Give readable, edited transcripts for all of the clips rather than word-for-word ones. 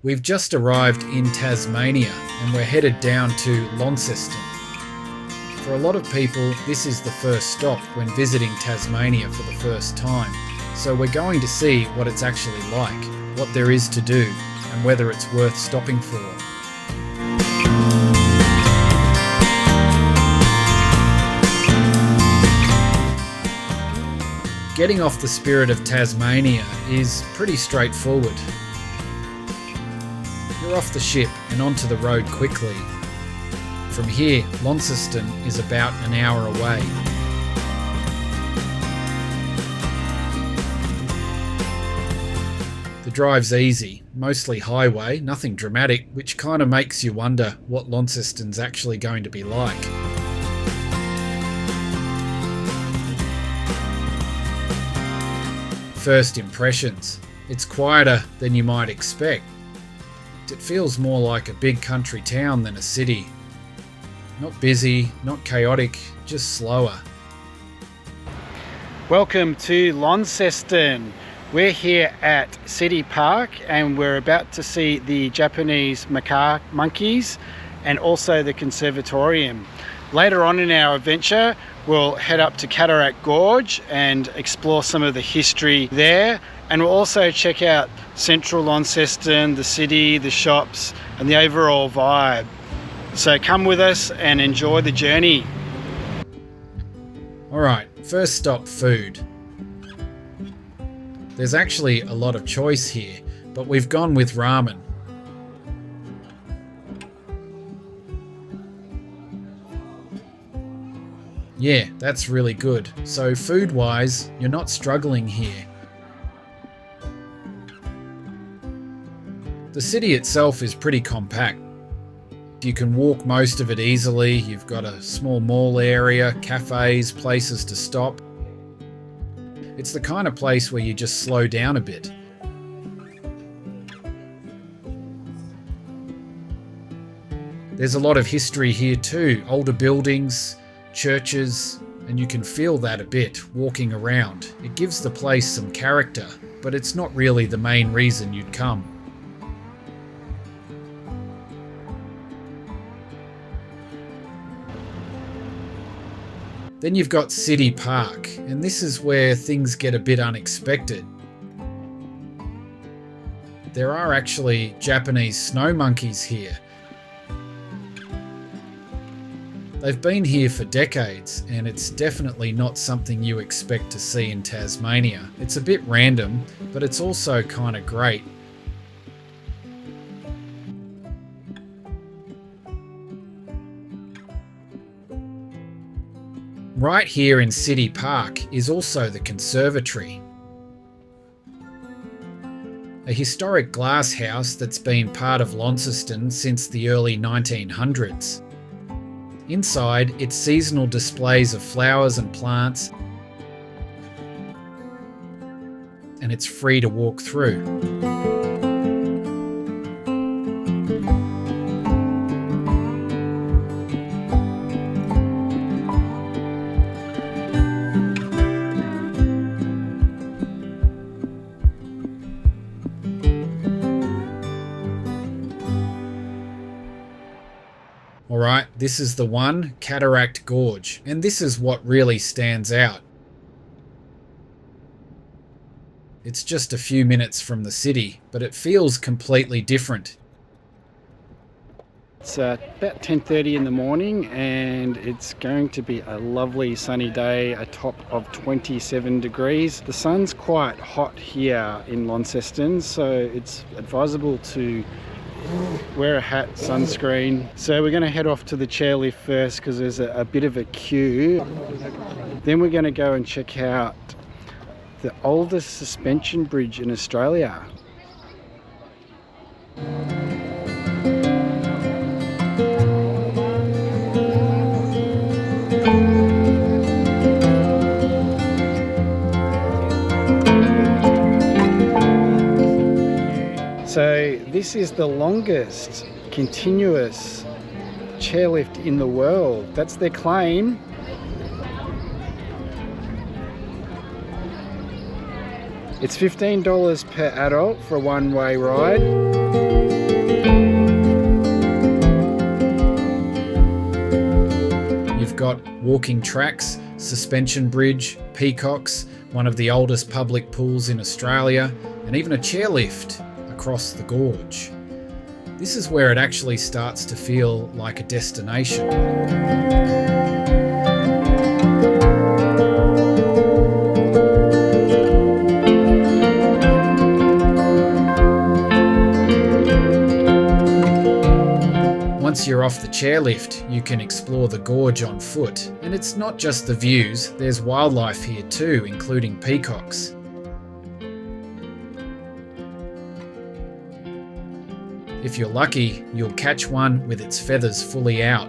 We've just arrived in Tasmania and we're headed down to Launceston. For a lot of people, this is the first stop when visiting Tasmania for the first time. So we're going to see what it's actually like, what there is to do, and whether it's worth stopping for. Getting off the Spirit of Tasmania is pretty straightforward. You're off the ship and onto the road quickly. From here, Launceston is about an hour away. The drive's easy, mostly highway, nothing dramatic, which kind of makes you wonder what Launceston's actually going to be like. First impressions. It's quieter than you might expect. It feels more like a big country town than a city. Not busy, not chaotic, just slower. Welcome to Launceston. We're here at City Park and we're about to see the Japanese macaque monkeys and also the conservatorium. Later on in our adventure, we'll head up to Cataract Gorge and explore some of the history there. And we'll also check out central Launceston, the city, the shops, and the overall vibe. So come with us and enjoy the journey. Alright, first stop, food. There's actually a lot of choice here, but we've gone with ramen. Yeah, that's really good. So food-wise, you're not struggling here. The city itself is pretty compact. You can walk most of it easily. You've got a small mall area, cafes, places to stop. It's the kind of place where you just slow down a bit. There's a lot of history here too, older buildings, churches, and you can feel that a bit walking around. It gives the place some character, but it's not really the main reason you'd come. Then you've got City Park, and this is where things get a bit unexpected. There are actually Japanese snow monkeys here. They've been here for decades, and it's definitely not something you expect to see in Tasmania. It's a bit random, but it's also kind of great. Right here in City Park is also the conservatory. A historic glass house that's been part of Launceston since the early 1900s. Inside, it's seasonal displays of flowers and plants, and it's free to walk through. Alright, this is the one, Cataract Gorge, and this is what really stands out. It's just a few minutes from the city, but it feels completely different. It's about 10:30 in the morning and it's going to be a lovely sunny day, a top of 27 degrees. The sun's quite hot here in Launceston, so it's advisable to wear a hat, sunscreen. So we're going to head off to the chairlift first because there's a bit of a queue. Then we're going to go and check out the oldest suspension bridge in Australia. So this is the longest continuous chairlift in the world. That's their claim. It's $15 per adult for a one-way ride. walking tracks, suspension bridge, peacocks, one of the oldest public pools in Australia, and even a chairlift across the gorge. This is where it actually starts to feel like a destination. Once you're off the chairlift, you can explore the gorge on foot, and it's not just the views, there's wildlife here too, including peacocks. If you're lucky, you'll catch one with its feathers fully out.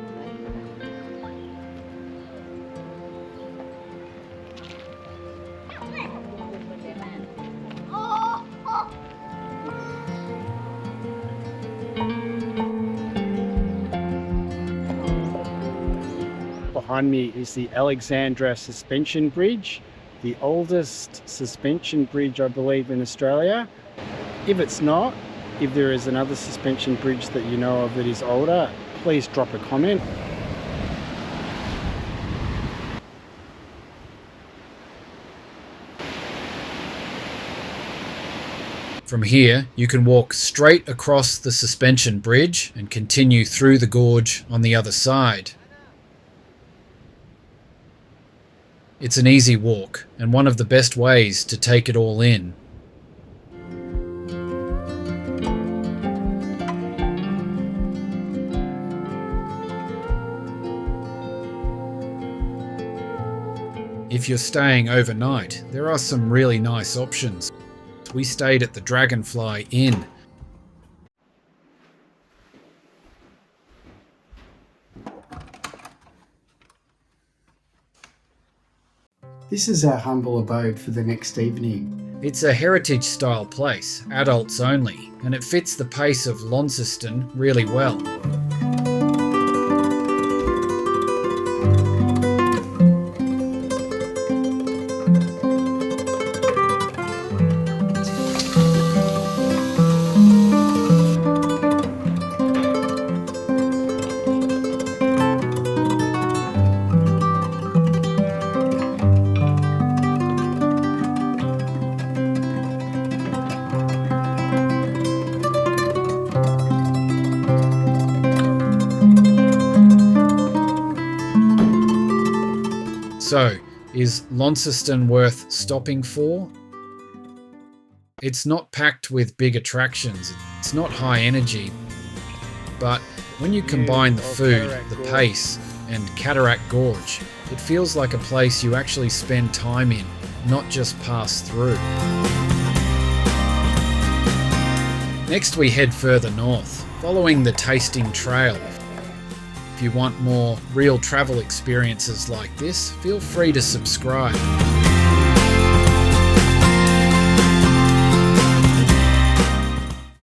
Behind me is the Alexandra Suspension Bridge, the oldest suspension bridge, I believe, in Australia. If it's not, if there is another suspension bridge that you know of that is older, please drop a comment. From here, you can walk straight across the suspension bridge and continue through the gorge on the other side. It's an easy walk, and one of the best ways to take it all in. If you're staying overnight, there are some really nice options. We stayed at the Dragonfly Inn. This is our humble abode for the next evening. It's a heritage-style place, adults only, and it fits the pace of Launceston really well. So, is Launceston worth stopping for? It's not packed with big attractions, it's not high energy, but when you combine the food, the pace, and Cataract Gorge, it feels like a place you actually spend time in, not just pass through. Next we head further north, following the tasting trail. If you want more real travel experiences like this, feel free to subscribe.